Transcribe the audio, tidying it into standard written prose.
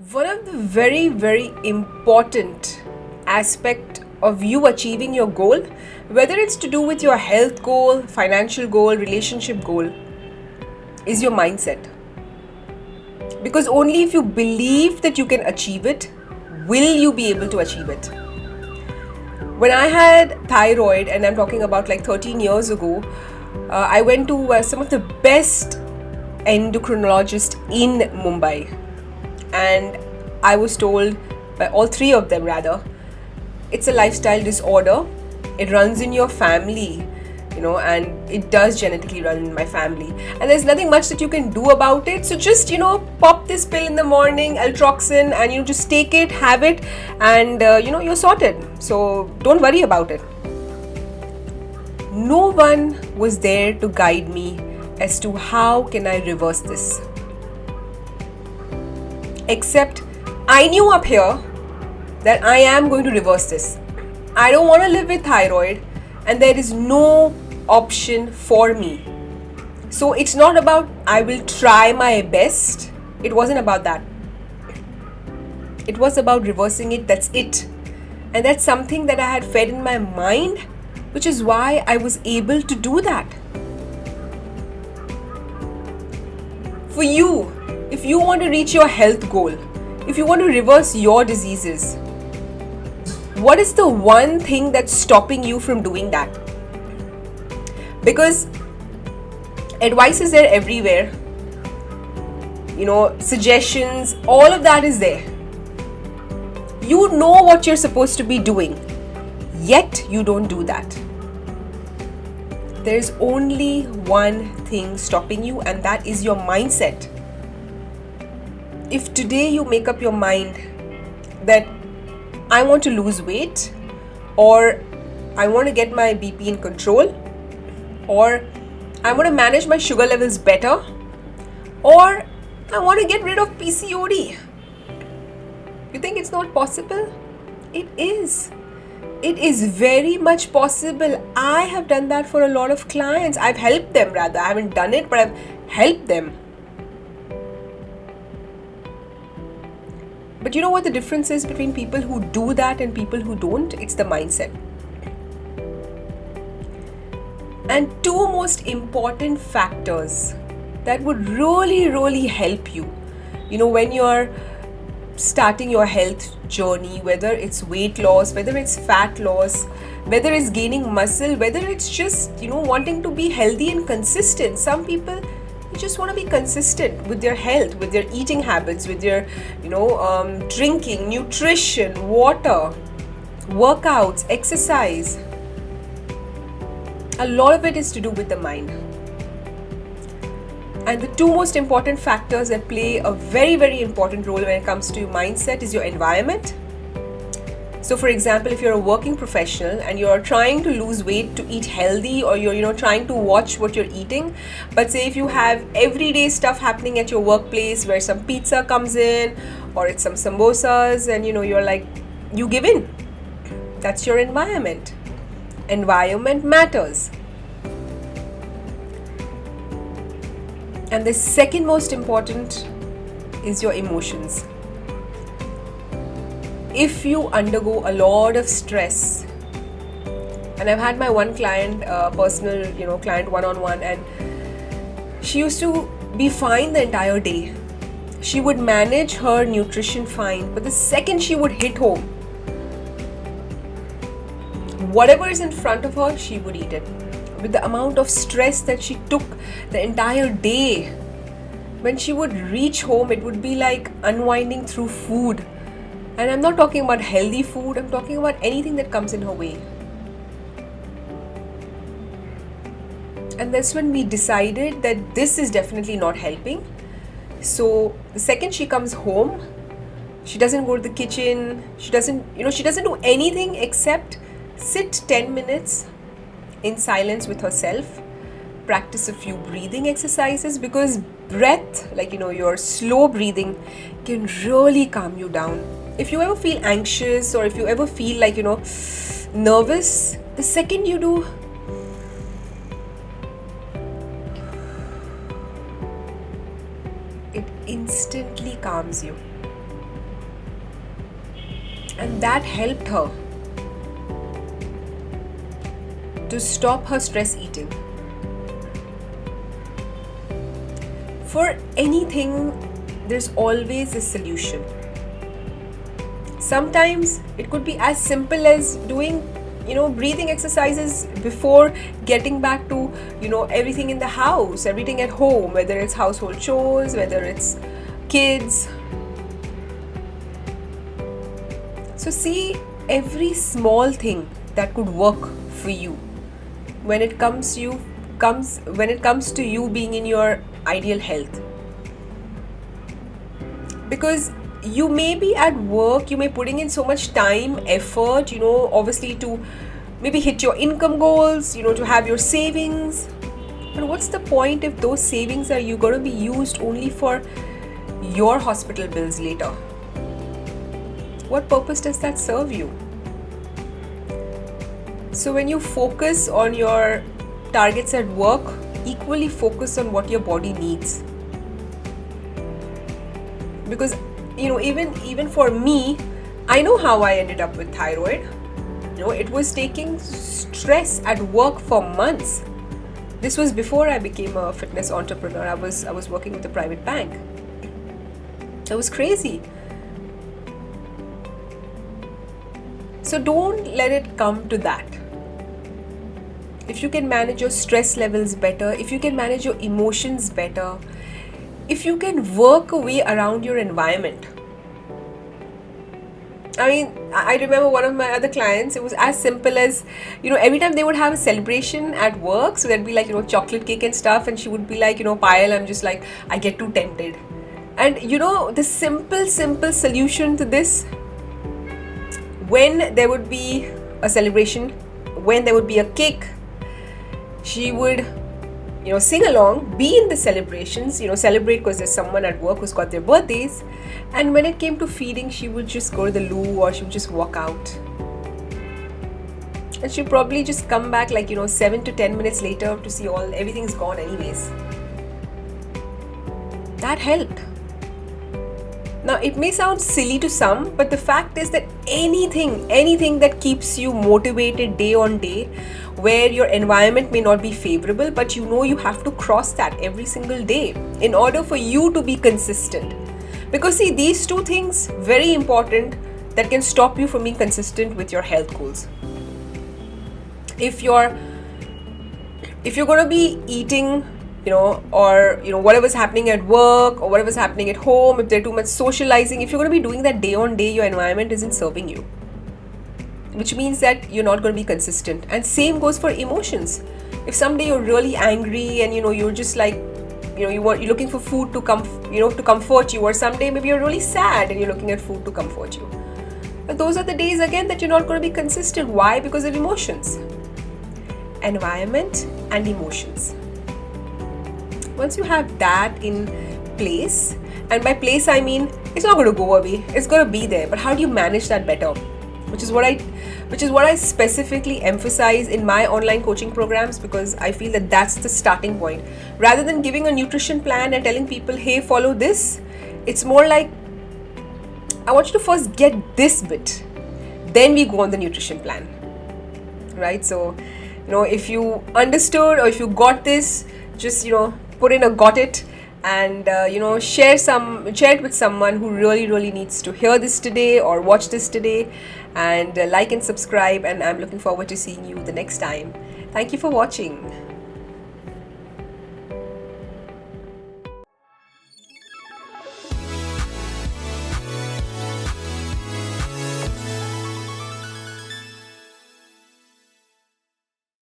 One of the very, very important aspect of you achieving your goal, whether it's to do with your health goal, financial goal, relationship goal, is your mindset. Because only if you believe that you can achieve it, will you be able to achieve it. When I had thyroid, and I'm talking about like 13 years ago, I went to some of the best endocrinologists in Mumbai, and I was told by all three of them rather, it's a lifestyle disorder. It runs in your family, and it does genetically run in my family. And there's nothing much that you can do about it. So just, pop this pill in the morning, Altroxin, and you just take it, have it, and you're sorted. So don't worry about it. No one was there to guide me as to how can I reverse this. Except I knew up here that I am going to reverse this. I don't want to live with thyroid, and there is no option for me. So it's not about I will try my best. It wasn't about that. It was about reversing it. That's it. And that's something that I had fed in my mind, which is why I was able to do that. For you, if you want to reach your health goal, if you want to reverse your diseases, what is the one thing that's stopping you from doing that? Because advice is there everywhere, suggestions, all of that is there. You know what you're supposed to be doing, yet you don't do that. There's only one thing stopping you, and that is your mindset. If today you make up your mind that I want to lose weight, or I want to get my BP in control, or I want to manage my sugar levels better, or I want to get rid of PCOD, you think it's not possible? It is. It is very much possible. I have done that for a lot of clients. I've helped them rather. I haven't done it, but I've helped them. But you know what the difference is between people who do that and people who don't? It's the mindset. And two most important factors that would really, really help you, when you're starting your health journey, whether it's weight loss, whether it's fat loss, whether it's gaining muscle, whether it's just, wanting to be healthy and consistent. Some people, you just want to be consistent with their health, with their eating habits, with their, drinking, nutrition, water, workouts, exercise. A lot of it is to do with the mind. And the two most important factors that play a very, very important role when it comes to mindset is your environment. So for example, if you're a working professional and you're trying to lose weight to eat healthy, or you're trying to watch what you're eating, but say if you have everyday stuff happening at your workplace where some pizza comes in, or it's some samosas, and you're like, you give in. That's your environment. Environment matters. And the second most important is your emotions. If you undergo a lot of stress, and I've had my one client, personal, client one-on-one, and she used to be fine the entire day. She would manage her nutrition fine, but the second she would hit home, whatever is in front of her, she would eat it. With the amount of stress that she took the entire day, when she would reach home, it would be like unwinding through food. And I'm not talking about healthy food, I'm talking about anything that comes in her way. And that's when we decided that this is definitely not helping. So the second she comes home, she doesn't go to the kitchen, she doesn't do anything except sit 10 minutes in silence with herself, practice a few breathing exercises, because breath, your slow breathing, can really calm you down. If you ever feel anxious, or if you ever feel nervous, the second you do, it instantly calms you. And that helped her to stop her stress eating. For anything, there's always a solution. Sometimes it could be as simple as doing breathing exercises before getting back to everything in the house, everything at home, whether it's household chores, whether it's kids. So see every small thing that could work for you when it comes to you being in your ideal health. Because you may be at work, you may putting in so much time, effort, obviously to maybe hit your income goals, to have your savings. But what's the point if those savings are going to be used only for your hospital bills later? What purpose does that serve you? So when you focus on your targets at work, equally focus on what your body needs. Because even for me, I know how I ended up with thyroid. It was taking stress at work for months. This was before I became a fitness entrepreneur. I was working with a private bank. It was crazy. So don't let it come to that. If you can manage your stress levels better, if you can manage your emotions better, if you can work a way around your environment. I remember one of my other clients, it was as simple as, every time they would have a celebration at work, so there'd be like, chocolate cake and stuff, and she would be like, Payal, I'm just like, I get too tempted. And the simple solution to this, when there would be a celebration, when there would be a cake, she would sing along, be in the celebrations, celebrate because there's someone at work who's got their birthdays. And when it came to feeding, she would just go to the loo or she would just walk out. And she'd probably just come back like, 7 to 10 minutes later to see everything's gone anyways. That helped. Now, it may sound silly to some, but the fact is that anything that keeps you motivated day on day, where your environment may not be favorable, but you have to cross that every single day in order for you to be consistent. Because see, these two things, very important, that can stop you from being consistent with your health goals. If you're going to be eating, or whatever's happening at work or whatever's happening at home, if there's too much socializing, if you're going to be doing that day on day, your environment isn't serving you, which means that you're not going to be consistent. And same goes for emotions. If someday you're really angry and you're just like you're looking for food to to comfort you, or someday maybe you're really sad and you're looking at food to comfort you, but those are the days again that you're not going to be consistent. Why? Because of emotions. Environment and emotions. Once you have that in place, and by place I mean it's not going to go away, it's going to be there, but how do you manage that better? Which is what I specifically emphasize in my online coaching programs, because I feel that that's the starting point. Rather than giving a nutrition plan and telling people, hey, follow this, it's more like, I want you to first get this bit, then we go on the nutrition plan, right? So, if you understood or if you got this, just, put in a got it, and share it with someone who really needs to hear this today or watch this today, and like and subscribe, and I'm looking forward to seeing you the next time. Thank you for watching.